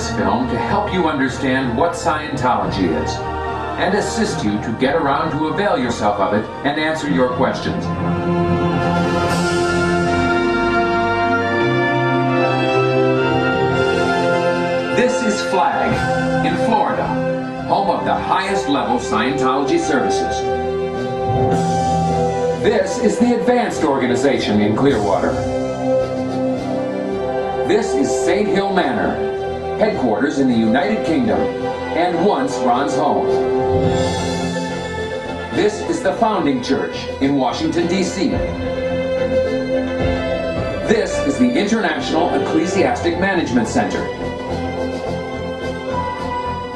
this film to help you understand what Scientology is, and assist you to get around to avail yourself of it and answer your questions. This is Flag, in Florida, home of the highest level Scientology services. This is the Advanced Organization in Clearwater. This is St. Hill Manor, headquarters in the United Kingdom, and once Ron's home. This is the Founding Church in Washington, D.C. This is the International Ecclesiastic Management Center.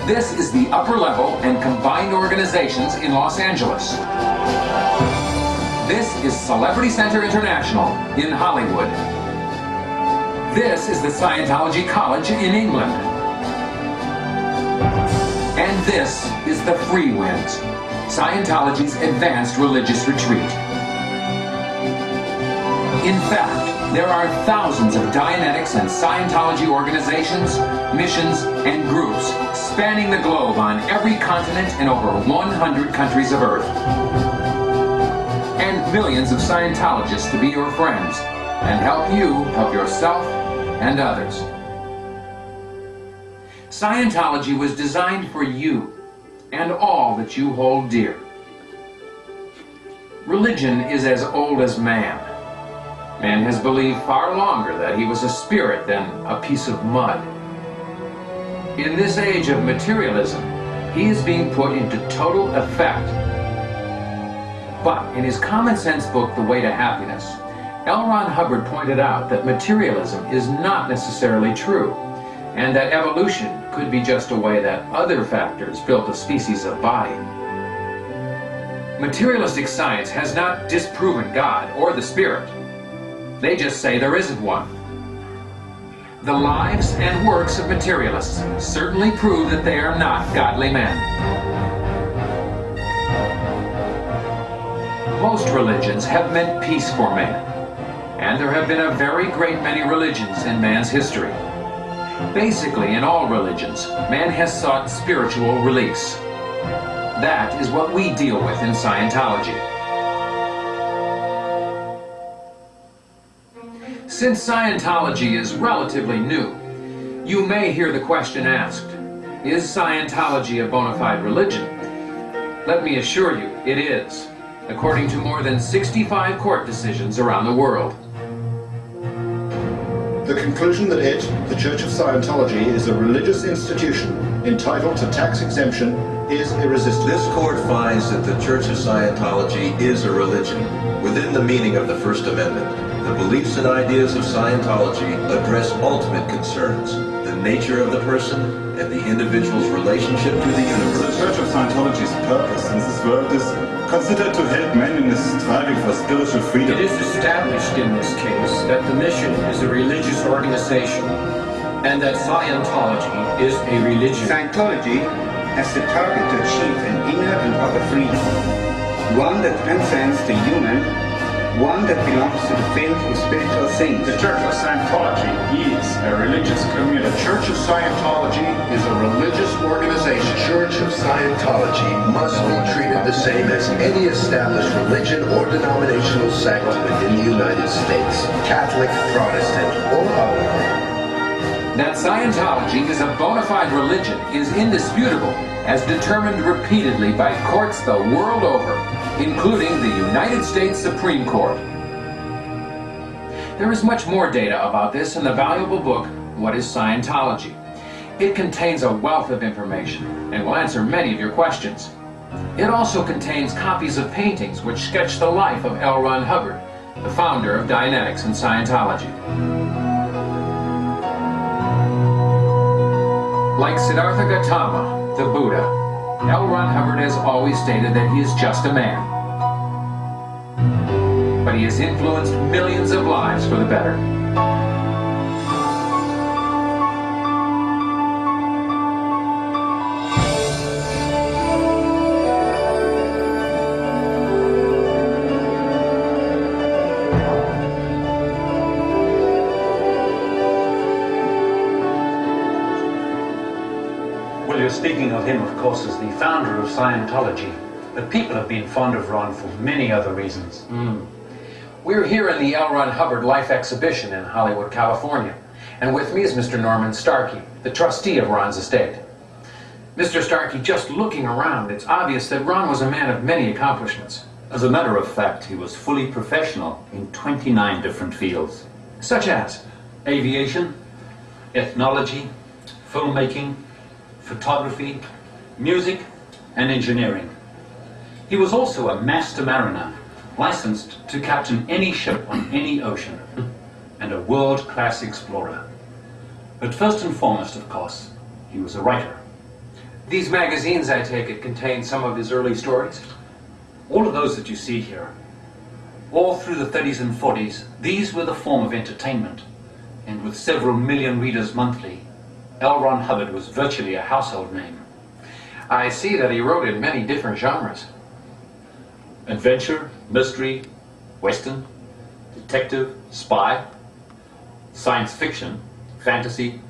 This is the Upper Level and Combined Organizations in Los Angeles. This is Celebrity Center International in Hollywood. This is the Scientology College in England. And this is the Free Winds, Scientology's advanced religious retreat. In fact, there are thousands of Dianetics and Scientology organizations, missions, and groups spanning the globe on every continent in over 100 countries of Earth. And millions of Scientologists to be your friends and help you help yourself and others. Scientology was designed for you and all that you hold dear. Religion is as old as man. Man has believed far longer that he was a spirit than a piece of mud. In this age of materialism, he is being put into total effect. But in his common sense book, The Way to Happiness, L. Ron Hubbard pointed out that materialism is not necessarily true, and that evolution could be just a way that other factors built a species of body. Materialistic science has not disproven God or the Spirit. They just say there isn't one. The lives and works of materialists certainly prove that they are not godly men. Most religions have meant peace for man, and there have been a very great many religions in man's history. Basically, in all religions, man has sought spiritual release. That is what we deal with in Scientology. Since Scientology is relatively new, you may hear the question asked, is Scientology a bona fide religion? Let me assure you, it is, according to more than 65 court decisions around the world. The conclusion that it, the Church of Scientology, is a religious institution entitled to tax exemption is irresistible. This court finds that the Church of Scientology is a religion within the meaning of the First Amendment. The beliefs and ideas of Scientology address ultimate concerns, the nature of the person and the individual's relationship to the universe. The Church of Scientology's purpose in this world is considered to help men in his striving for spiritual freedom. It is established in this case that the mission is a religious organization and that Scientology is a religion. Scientology has the target to achieve an inner and outer freedom, one that transcends the human, one that belongs to the field of spiritual things. The Church of Scientology is a religious community. The Church of Scientology is a religious organization. The Church of Scientology must be treated the same as any established religion or denominational sect within the United States, Catholic, Protestant, or other. That Scientology is a bona fide religion is indisputable, as determined repeatedly by courts the world over, including the United States Supreme Court. There is much more data about this in the valuable book, What is Scientology? It contains a wealth of information and will answer many of your questions. It also contains copies of paintings which sketch the life of L. Ron Hubbard, the founder of Dianetics and Scientology. Like Siddhartha Gautama, the Buddha, L. Ron Hubbard has always stated that he is just a man. But he has influenced millions of lives for the better. Well, you're speaking of him, of course, as the founder of Scientology. But people have been fond of Ron for many other reasons. We're here in the L. Ron Hubbard Life Exhibition in Hollywood, California. And with me is Mr. Norman Starkey, the trustee of Ron's estate. Mr. Starkey, just looking around, it's obvious that Ron was a man of many accomplishments. As a matter of fact, he was fully professional in 29 different fields. Such as? Aviation, ethnology, filmmaking, photography, music, and engineering. He was also a master mariner, licensed to captain any ship on any ocean, and a world-class explorer. But first and foremost, of course, he was a writer. These magazines, I take it, contain some of his early stories? All of those that you see here, all through the 30s and 40s, these were the form of entertainment. And with several million readers monthly, L. Ron Hubbard was virtually a household name. I see that he wrote in many different genres. Adventure, mystery, western, detective, spy, science fiction, fantasy,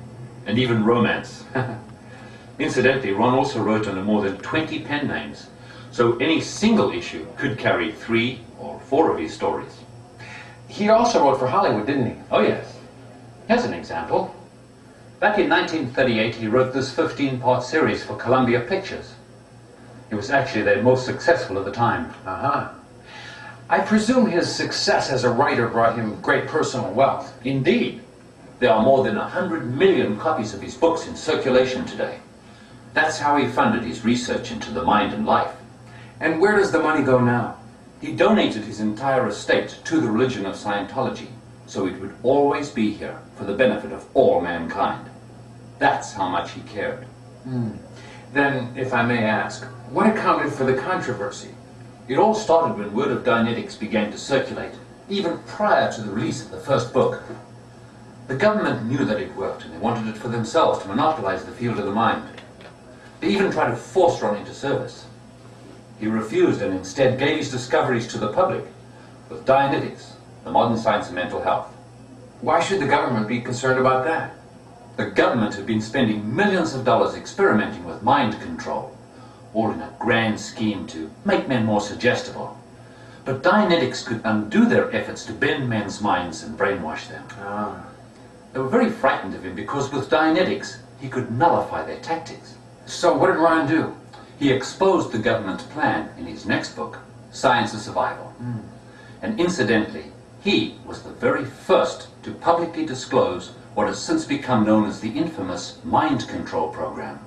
and even romance. Incidentally, Ron also wrote under more than 20 pen names, so any single issue could carry 3 or 4 of his stories. He also wrote for Hollywood, didn't he? Oh yes. Here's an example. Back in 1938, he wrote this 15-part series for Columbia Pictures. It was actually their most successful at the time. I presume his success as a writer brought him great personal wealth. Indeed. There are more than 100 million copies of his books in circulation today. That's how he funded his research into the mind and life. And where does the money go now? He donated his entire estate to the religion of Scientology, so it would always be here for the benefit of all mankind. That's how much he cared. Then, if I may ask, what accounted for the controversy? It all started when word of Dianetics began to circulate, even prior to the release of the first book. The government knew that it worked, and they wanted it for themselves to monopolize the field of the mind. They even tried to force Ron into service. He refused and instead gave his discoveries to the public with Dianetics, the modern science of mental health. Why should the government be concerned about that? The government had been spending millions of dollars experimenting with mind control, all in a grand scheme to make men more suggestible. But Dianetics could undo their efforts to bend men's minds and brainwash them. They were very frightened of him because with Dianetics, he could nullify their tactics. So what did Ron do? He exposed the government plan in his next book, Science of Survival. And incidentally, he was the very first to publicly disclose what has since become known as the infamous mind control program,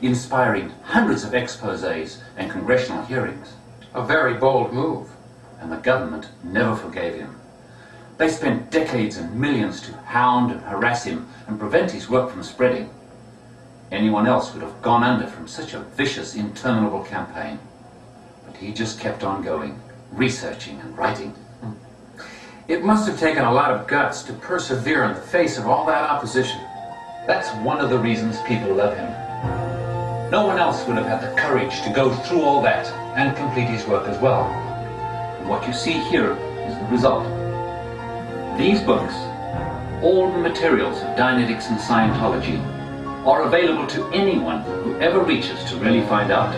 inspiring hundreds of exposés and congressional hearings. A very bold move. And the government never forgave him. They spent decades and millions to hound and harass him and prevent his work from spreading. Anyone else would have gone under from such a vicious, interminable campaign. But he just kept on going, researching and writing. It must have taken a lot of guts to persevere in the face of all that opposition. That's one of the reasons people love him. No one else would have had the courage to go through all that and complete his work as well. And what you see here is the result. These books, all the materials of Dianetics and Scientology, are available to anyone who ever reaches to really find out.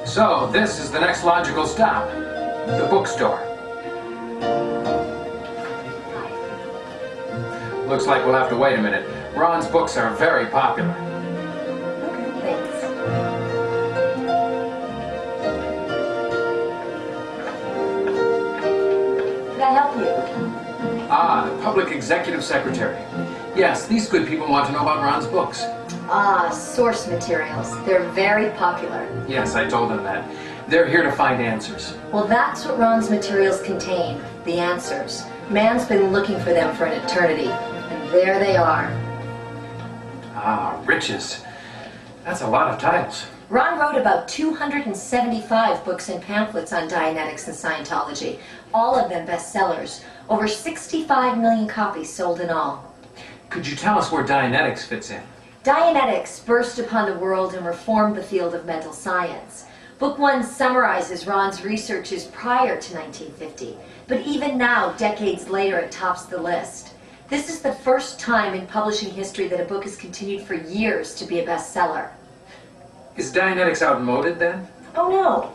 So, this is the next logical stop, the bookstore. Looks like we'll have to wait a minute. Ron's books are very popular. Thanks. Can I help you? The public executive secretary. Yes, these good people want to know about Ron's books. Source materials. They're very popular. Yes, I told them that. They're here to find answers. Well, that's what Ron's materials contain, the answers. Man's been looking for them for an eternity, and there they are. Riches. That's a lot of titles. Ron wrote about 275 books and pamphlets on Dianetics and Scientology, all of them bestsellers. Over 65 million copies sold in all. Could you tell us where Dianetics fits in? Dianetics burst upon the world and reformed the field of mental science. Book 1 summarizes Ron's researches prior to 1950, but even now, decades later, it tops the list. This is the first time in publishing history that a book has continued for years to be a bestseller. Is Dianetics outmoded then? Oh no.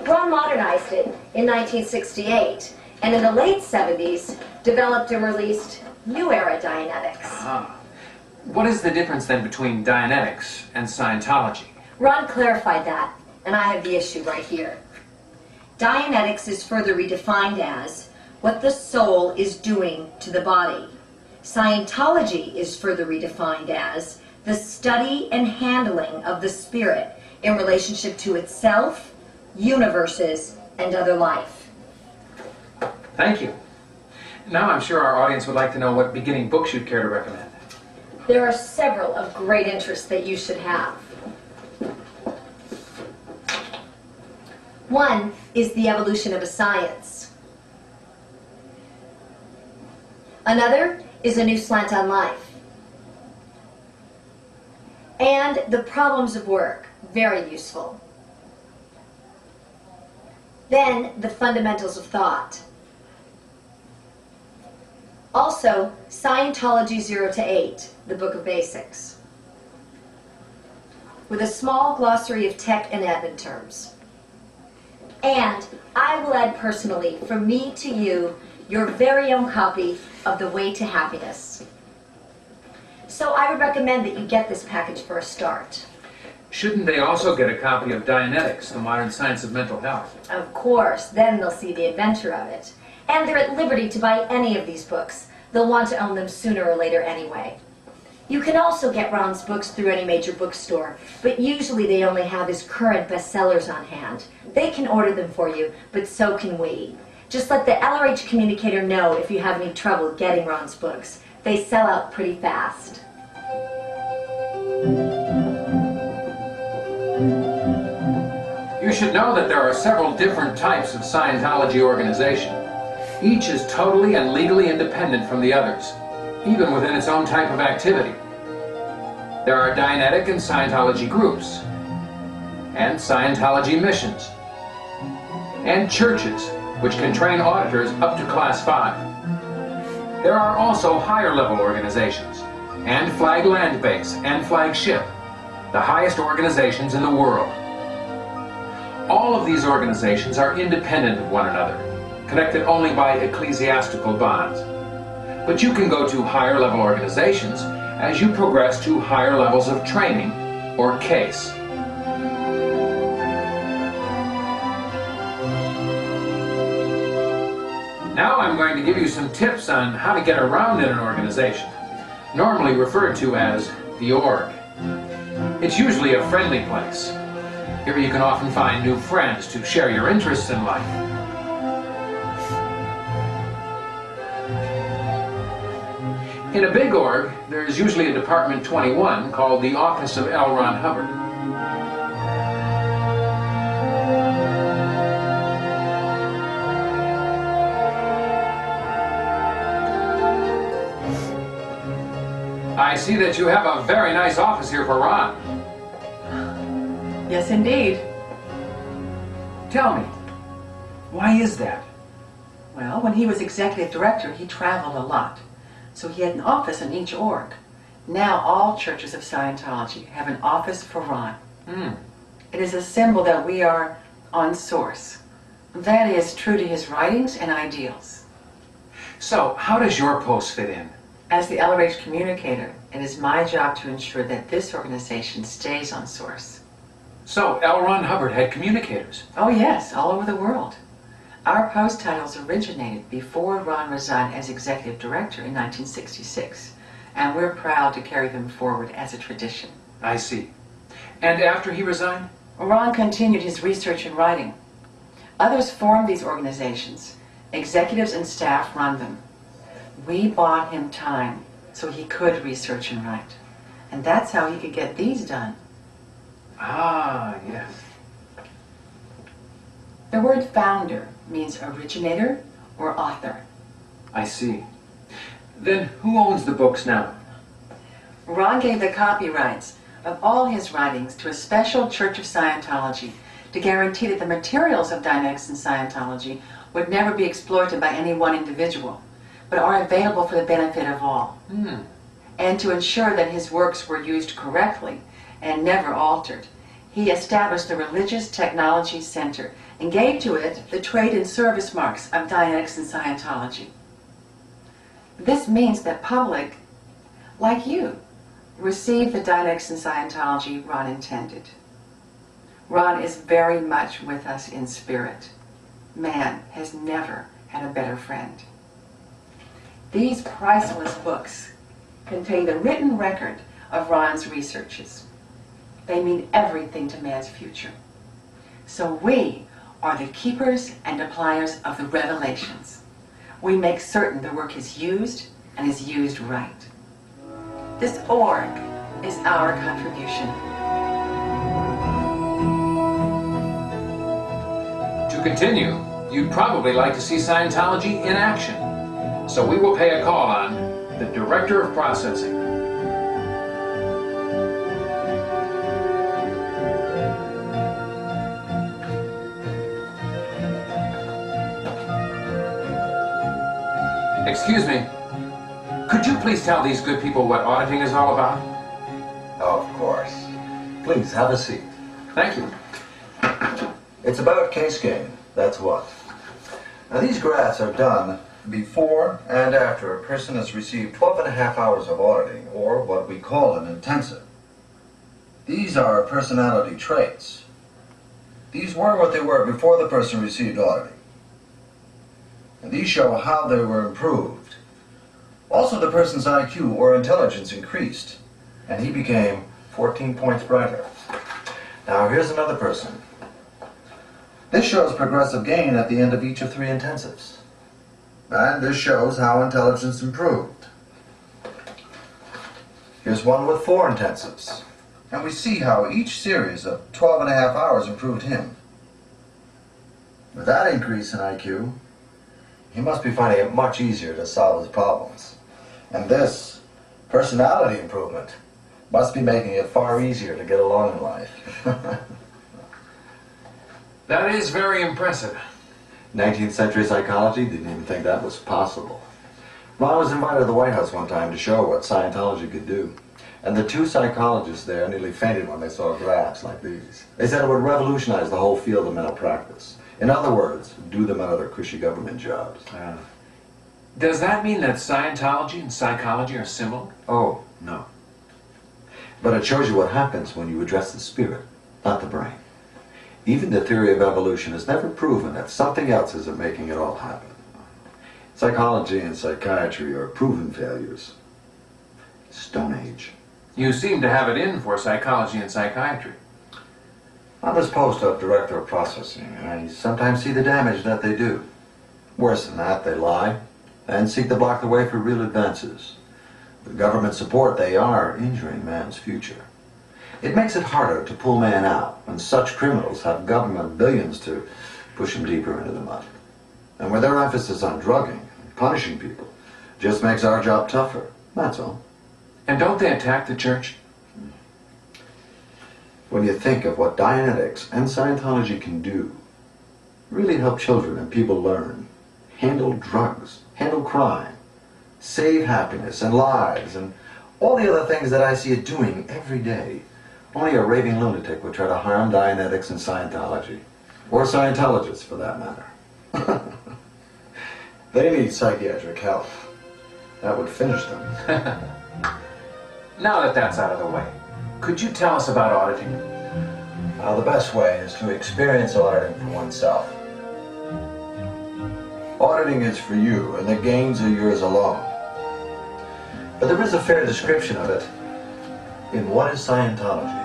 Ron modernized it in 1968, and in the late 70s, developed and released New Era Dianetics. Ah. What is the difference then between Dianetics and Scientology? Ron clarified that, and I have the issue right here. Dianetics is further redefined as what the soul is doing to the body. Scientology is further redefined as the study and handling of the spirit in relationship to itself, universes, and other life. Thank you. Now I'm sure our audience would like to know what beginning books you'd care to recommend. There are several of great interest that you should have. One is The Evolution of a Science. Another is A New Slant on Life. And The Problems of Work, very useful. Then The Fundamentals of Thought. Also, Scientology 0 to 8, the Book of Basics, with a small glossary of tech and admin terms. And I will add personally, from me to you, your very own copy of The Way to Happiness. So I would recommend that you get this package for a start. Shouldn't they also get a copy of Dianetics, The Modern Science of Mental Health? Of course, then they'll see the adventure of it. And they're at liberty to buy any of these books. They'll want to own them sooner or later anyway. You can also get Ron's books through any major bookstore, but usually they only have his current bestsellers on hand. They can order them for you, but so can we. Just let the LRH communicator know if you have any trouble getting Ron's books. They sell out pretty fast. You should know that there are several different types of Scientology organization. Each is totally and legally independent from the others, even within its own type of activity. There are Dianetic and Scientology groups, and Scientology missions, and churches, which can train auditors up to Class 5. There are also higher-level organizations, and Flag Land Base and Flagship, the highest organizations in the world. All of these organizations are independent of one another, connected only by ecclesiastical bonds. But you can go to higher level organizations as you progress to higher levels of training or case. Now I'm going to give you some tips on how to get around in an organization, normally referred to as the org. It's usually a friendly place. Here you can often find new friends to share your interests in life. In a big org, there's usually a Department 21 called the Office of L. Ron Hubbard. I see that you have a very nice office here for Ron. Yes, indeed. Tell me, why is that? Well, when he was executive director, he traveled a lot. So he had an office in each org. Now all churches of Scientology have an office for Ron. It is a symbol that we are on source. That is true to his writings and ideals. So, how does your post fit in? As the LRH communicator, it is my job to ensure that this organization stays on source. So, L. Ron Hubbard had communicators? Oh yes, all over the world. Our post titles originated before Ron resigned as executive director in 1966, and we're proud to carry them forward as a tradition. I see. And after he resigned? Ron continued his research and writing. Others formed these organizations. Executives and staff run them. We bought him time so he could research and write. And that's how he could get these done. Ah, yes. The word founder means originator or author. I see. Then who owns the books now? Ron gave the copyrights of all his writings to a special Church of Scientology to guarantee that the materials of Dianetics and Scientology would never be exploited by any one individual, but are available for the benefit of all. And to ensure that his works were used correctly and never altered, he established the Religious Technology Center and gave to it the trade and service marks of Dianetics and Scientology. This means that public, like you, receive the Dianetics and Scientology Ron intended. Ron is very much with us in spirit. Man has never had a better friend. These priceless books contain the written record of Ron's researches. They mean everything to man's future. So we are the keepers and appliers of the revelations. We make certain the work is used and is used right. This org is our contribution. To continue, you'd probably like to see Scientology in action. So we will pay a call on the Director of Processing. Excuse me. Could you please tell these good people what auditing is all about? Of course. Please, have a seat. Thank you. It's about case gain, that's what. Now, these graphs are done before and after a person has received 12.5 hours of auditing, or what we call an intensive. These are personality traits. These were what they were before the person received auditing. And these show how they were improved. Also, the person's IQ or intelligence increased, and he became 14 points brighter. Now, here's another person. This shows progressive gain at the end of each of 3 intensives. And this shows how intelligence improved. Here's one with 4 intensives. And we see how each series of 12.5 hours improved him. With that increase in IQ, he must be finding it much easier to solve his problems. And this personality improvement must be making it far easier to get along in life. That is very impressive. 19th century psychology didn't even think that was possible. Ron was invited to the White House one time to show what Scientology could do. And the 2 psychologists there nearly fainted when they saw graphs like these. They said it would revolutionize the whole field of mental practice. In other words, do them out of their cushy government jobs. Does that mean that Scientology and psychology are similar? Oh, no. But it shows you what happens when you address the spirit, not the brain. Even the theory of evolution has never proven that something else isn't making it all happen. Psychology and psychiatry are proven failures. Stone Age. You seem to have it in for psychology and psychiatry. On this post of Director of Processing, I sometimes see the damage that they do. Worse than that, they lie and seek to block the way for real advances. With government support, they are injuring man's future. It makes it harder to pull man out when such criminals have government billions to push him deeper into the mud. And with their emphasis on drugging and punishing people, just makes our job tougher, that's all. And don't they attack the church? When you think of what Dianetics and Scientology can do, really help children and people learn, handle drugs, handle crime, save happiness and lives, and all the other things that I see it doing every day, only a raving lunatic would try to harm Dianetics and Scientology, or Scientologists for that matter. They need psychiatric help. That would finish them. Now that that's out of the way, could you tell us about auditing? The best way is to experience auditing for oneself. Auditing is for you, and the gains are yours alone. But there is a fair description of it in What is Scientology?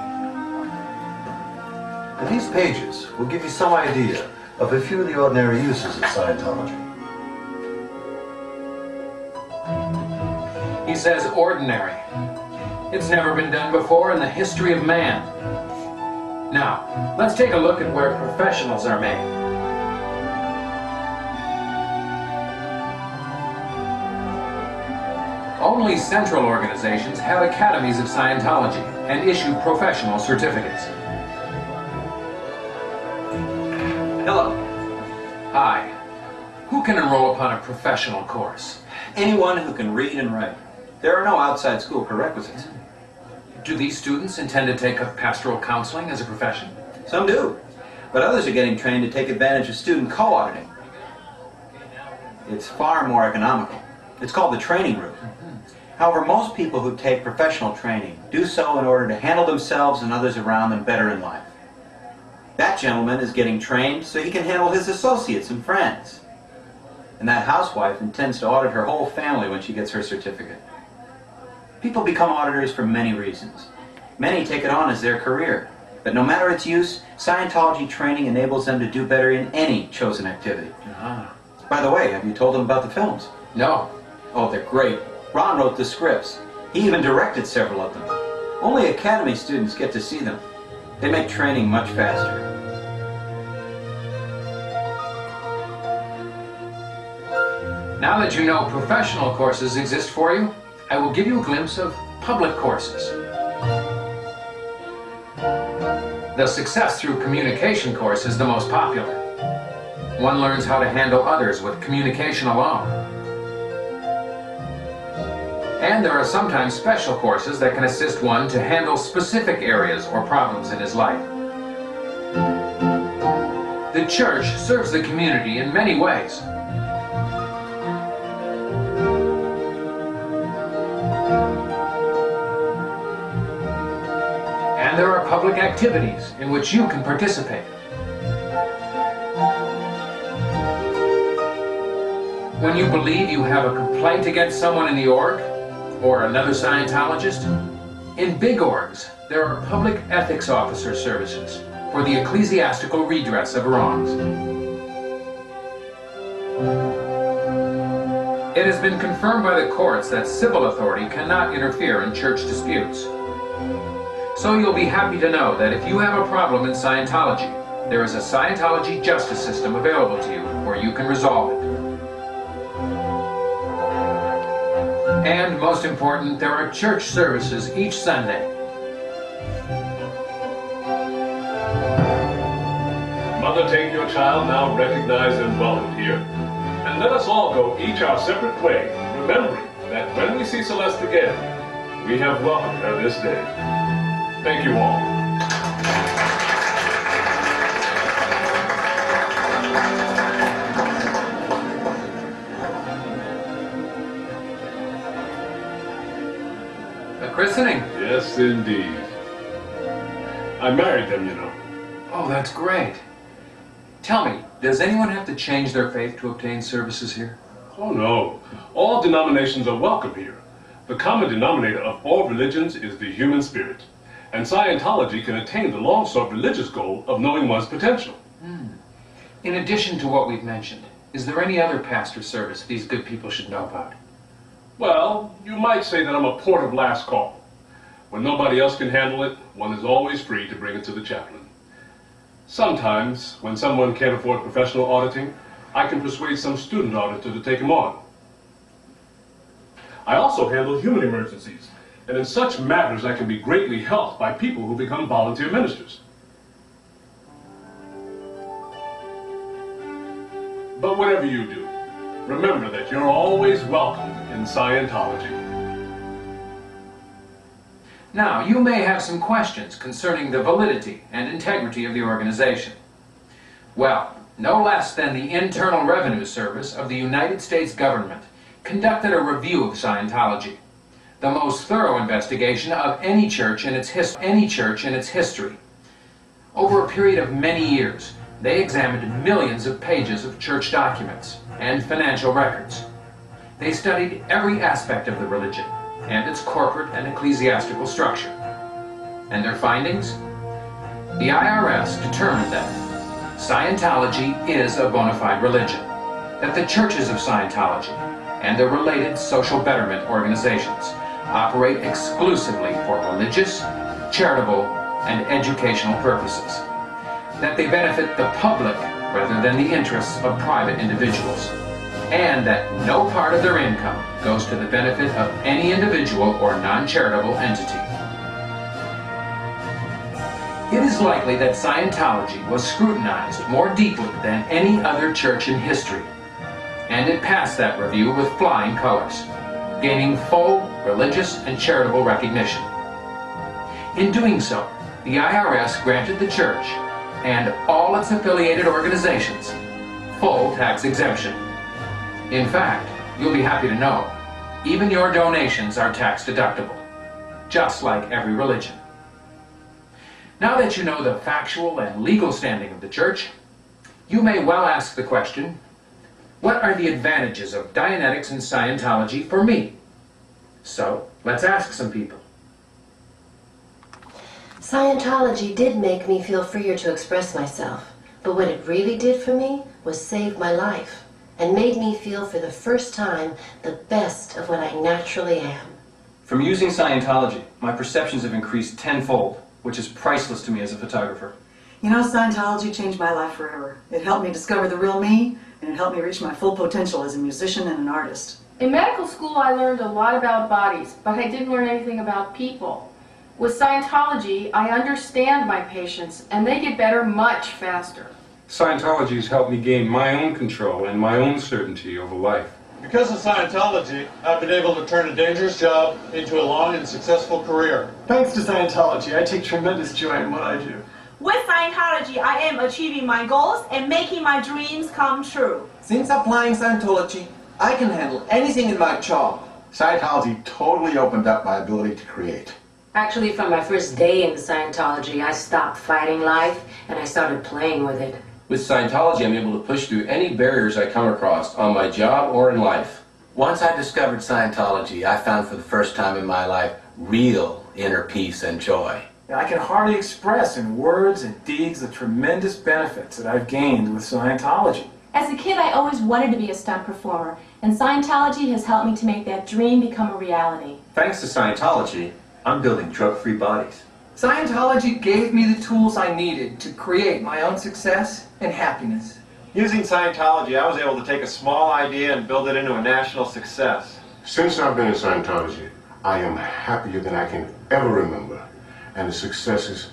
And these pages will give you some idea of a few of the ordinary uses of Scientology. He says ordinary. It's never been done before in the history of man. Now, let's take a look at where professionals are made. Only central organizations have academies of Scientology and issue professional certificates. Hello. Hi. Who can enroll upon a professional course? Anyone who can read and write. There are no outside school prerequisites. Do these students intend to take up pastoral counseling as a profession? Some do, but others are getting trained to take advantage of student co-auditing. It's far more economical. It's called the training route. However, most people who take professional training do so in order to handle themselves and others around them better in life. That gentleman is getting trained so he can handle his associates and friends. And that housewife intends to audit her whole family when she gets her certificate. People become auditors for many reasons. Many take it on as their career. But no matter its use, Scientology training enables them to do better in any chosen activity. By the way, have you told them about the films? No. Oh, they're great. Ron wrote the scripts. He even directed several of them. Only Academy students get to see them. They make training much faster. Now that you know professional courses exist for you, I will give you a glimpse of public courses. The Success Through Communication course is the most popular. One learns how to handle others with communication alone. And there are sometimes special courses that can assist one to handle specific areas or problems in his life. The church serves the community in many ways. And there are public activities in which you can participate. When you believe you have a complaint against someone in the org, or another Scientologist, in big orgs, there are public ethics officer services for the ecclesiastical redress of wrongs. It has been confirmed by the courts that civil authority cannot interfere in church disputes. So you'll be happy to know that if you have a problem in Scientology, there is a Scientology justice system available to you where you can resolve it. And most important, there are church services each Sunday. Mother, take your child, now recognized and welcomed here, and let us all go each our separate way, remembering that when we see Celeste again, we have welcomed her this day. Thank you all. A christening? Yes, indeed. I married them, you know. Oh, that's great. Tell me, does anyone have to change their faith to obtain services here? Oh, no. All denominations are welcome here. The common denominator of all religions is the human spirit. And Scientology can attain the long-sought religious goal of knowing one's potential. In addition to what we've mentioned, is there any other pastor service these good people should know about? Well, you might say that I'm a port of last call. When nobody else can handle it, one is always free to bring it to the chaplain. Sometimes, when someone can't afford professional auditing, I can persuade some student auditor to take him on. I also handle human emergencies, and in such matters I can be greatly helped by people who become volunteer ministers. But whatever you do, remember that you're always welcome in Scientology. Now, you may have some questions concerning the validity and integrity of the organization. Well, no less than the Internal Revenue Service of the United States government conducted a review of Scientology, the most thorough investigation of any church in its history. Over a period of many years, they examined millions of pages of church documents and financial records. They studied every aspect of the religion and its corporate and ecclesiastical structure. And their findings? The IRS determined that Scientology is a bona fide religion, that the churches of Scientology and their related social betterment organizations operate exclusively for religious, charitable, and educational purposes, that they benefit the public rather than the interests of private individuals, and that no part of their income goes to the benefit of any individual or non-charitable entity. It is is likely that Scientology was scrutinized more deeply than any other church in history, and it passed that review with flying colors, gaining full religious and charitable recognition. In doing so, the IRS granted the church and all its affiliated organizations full tax exemption. In fact, you'll be happy to know, even your donations are tax deductible, just like every religion. Now that you know the factual and legal standing of the church, you may well ask the question, what are the advantages of Dianetics and Scientology for me? So, let's ask some people. Scientology did make me feel freer to express myself, but what it really did for me was save my life and made me feel for the first time the best of what I naturally am. From using Scientology, my perceptions have increased tenfold, which is priceless to me as a photographer. You know, Scientology changed my life forever. It helped me discover the real me, and it helped me reach my full potential as a musician and an artist. In medical school, I learned a lot about bodies, but I didn't learn anything about people. With Scientology, I understand my patients, and they get better much faster. Scientology has helped me gain my own control and my own certainty over life. Because of Scientology, I've been able to turn a dangerous job into a long and successful career. Thanks to Scientology, I take tremendous joy in what I do. With Scientology, I am achieving my goals and making my dreams come true. Since applying Scientology, I can handle anything in my job. Scientology totally opened up my ability to create. Actually, from my first day in Scientology, I stopped fighting life and I started playing with it. With Scientology, I'm able to push through any barriers I come across on my job or in life. Once I discovered Scientology, I found for the first time in my life real inner peace and joy. I can hardly express in words and deeds the tremendous benefits that I've gained with Scientology. As a kid, I always wanted to be a stunt performer, and Scientology has helped me to make that dream become a reality. Thanks to Scientology, I'm building drug-free bodies. Scientology gave me the tools I needed to create my own success and happiness. Using Scientology, I was able to take a small idea and build it into a national success. Since I've been in Scientology, I am happier than I can ever remember. And the successes,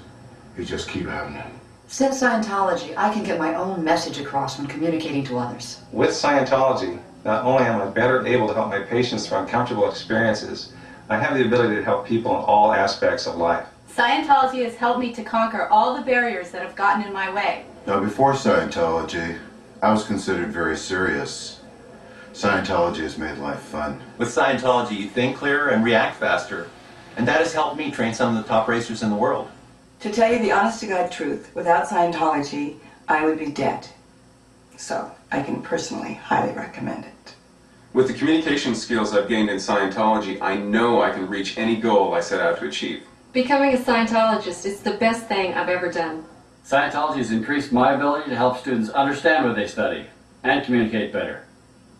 you just keep happening. Since Scientology, I can get my own message across when communicating to others. With Scientology, not only am I better able to help my patients through uncomfortable experiences, I have the ability to help people in all aspects of life. Scientology has helped me to conquer all the barriers that have gotten in my way. Now, before Scientology, I was considered very serious. Scientology has made life fun. With Scientology, you think clearer and react faster. And that has helped me train some of the top racers in the world. To tell you the honest-to-God truth, without Scientology, I would be dead. So, I can personally highly recommend it. With the communication skills I've gained in Scientology, I know I can reach any goal I set out to achieve. Becoming a Scientologist is the best thing I've ever done. Scientology has increased my ability to help students understand what they study and communicate better.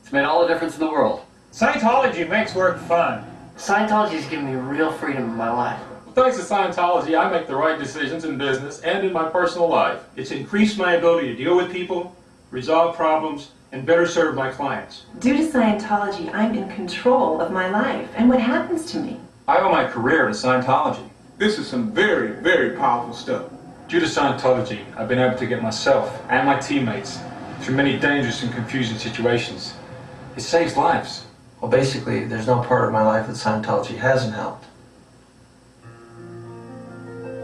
It's made all the difference in the world. Scientology makes work fun. Scientology has given me real freedom in my life. Thanks to Scientology, I make the right decisions in business and in my personal life. It's increased my ability to deal with people, resolve problems, and better serve my clients. Due to Scientology, I'm in control of my life and what happens to me. I owe my career to Scientology. This is some very, very powerful stuff. Due to Scientology, I've been able to get myself and my teammates through many dangerous and confusing situations. It saves lives. Well, basically, there's no part of my life that Scientology hasn't helped.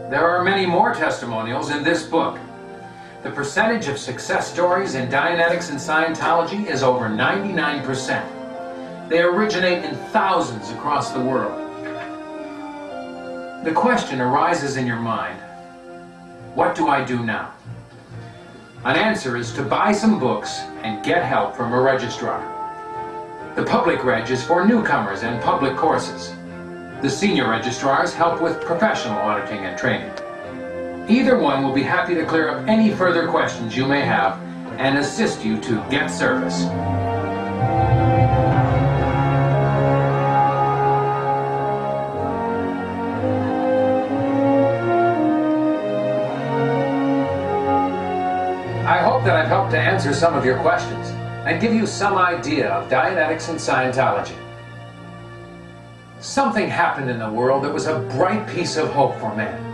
There are many more testimonials in this book. The percentage of success stories in Dianetics and Scientology is over 99%. They originate in thousands across the world. The question arises in your mind, what do I do now? An answer is to buy some books and get help from a registrar. The public reg is for newcomers and public courses. The senior registrars help with professional auditing and training. Either one will be happy to clear up any further questions you may have and assist you to get service. I hope that I've helped to answer some of your questions and give you some idea of Dianetics and Scientology. Something happened in the world that was a bright piece of hope for man.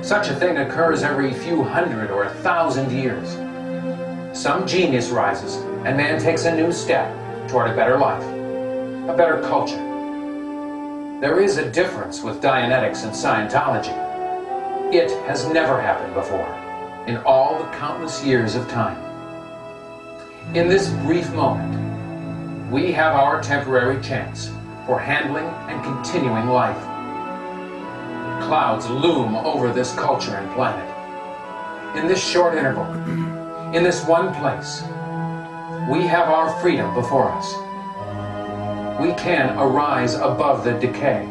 Such a thing occurs every few hundred or 1,000 years. Some genius rises, and man takes a new step toward a better life, a better culture. There is a difference with Dianetics and Scientology. It has never happened before, in all the countless years of time. In this brief moment, we have our temporary chance for handling and continuing life. Clouds loom over this culture and planet. In this short interval, in this one place, we have our freedom before us. We can arise above the decay,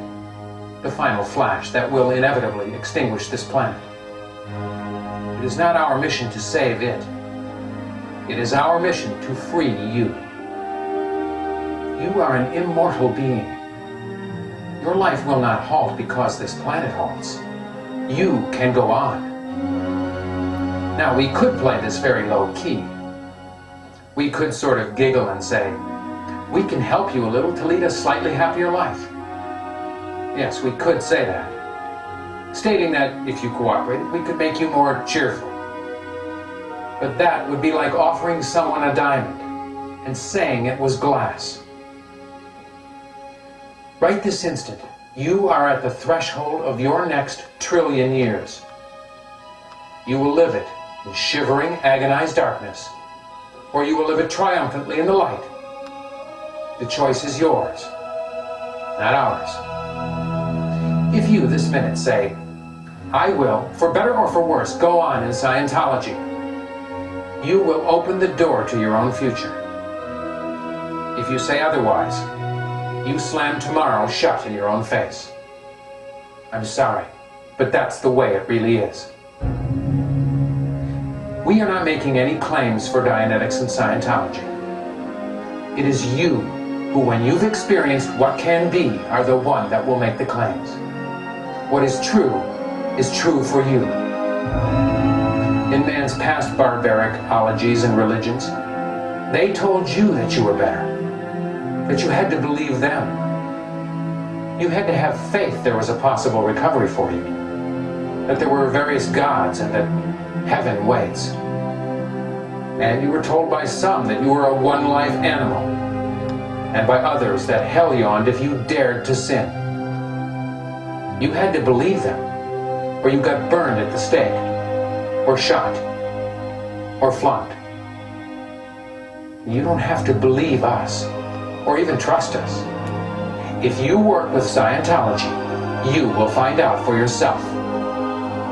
the final flash that will inevitably extinguish this planet. It is not our mission to save it. It is our mission to free you. You are an immortal being. Your life will not halt because this planet halts. You can go on. Now, we could play this very low key. We could sort of giggle and say, we can help you a little to lead a slightly happier life. Yes, we could say that, stating that if you cooperated, we could make you more cheerful. But that would be like offering someone a diamond and saying it was glass. Right this instant, you are at the threshold of your next trillion years. You will live it in shivering, agonized darkness, or you will live it triumphantly in the light. The choice is yours, not ours. If you this minute say, I will, for better or for worse, go on in Scientology, you will open the door to your own future. If you say otherwise, you slam tomorrow shut in your own face. I'm sorry, but that's the way it really is. We are not making any claims for Dianetics and Scientology. It is you who, when you've experienced what can be, are the one that will make the claims. What is true for you. In man's past barbaric ologies and religions, they told you that you were better, that you had to believe them. You had to have faith there was a possible recovery for you, that there were various gods and that heaven waits. And you were told by some that you were a one-life animal, and by others that hell yawned if you dared to sin. You had to believe them, or you got burned at the stake, or shot, or flunked. You don't have to believe us, or even trust us. If you work with Scientology, you will find out for yourself.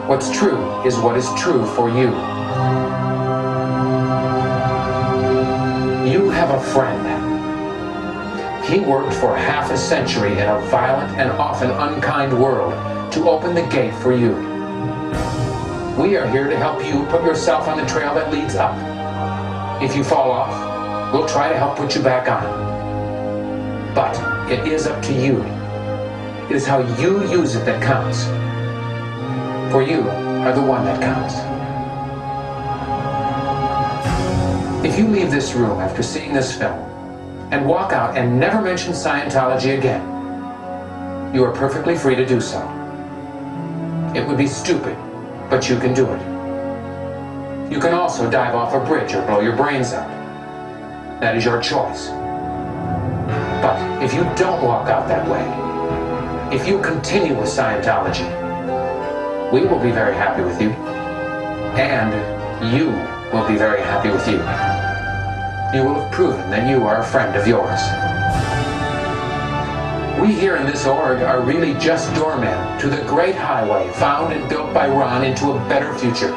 What's true is what is true for you. You have a friend. He worked for half a century in a violent and often unkind world to open the gate for you. We are here to help you put yourself on the trail that leads up. If you fall off, we'll try to help put you back on. But it is up to you. It is how you use it that counts. For you are the one that counts. If you leave this room after seeing this film and walk out and never mention Scientology again, you are perfectly free to do so. It would be stupid, but you can do it. You can also dive off a bridge or blow your brains out. That is your choice. But if you don't walk out that way, if you continue with Scientology, we will be very happy with you, and you will be very happy with you. You will have proven that you are a friend of yours. We here in this org are really just doormen to the great highway found and built by Ron into a better future.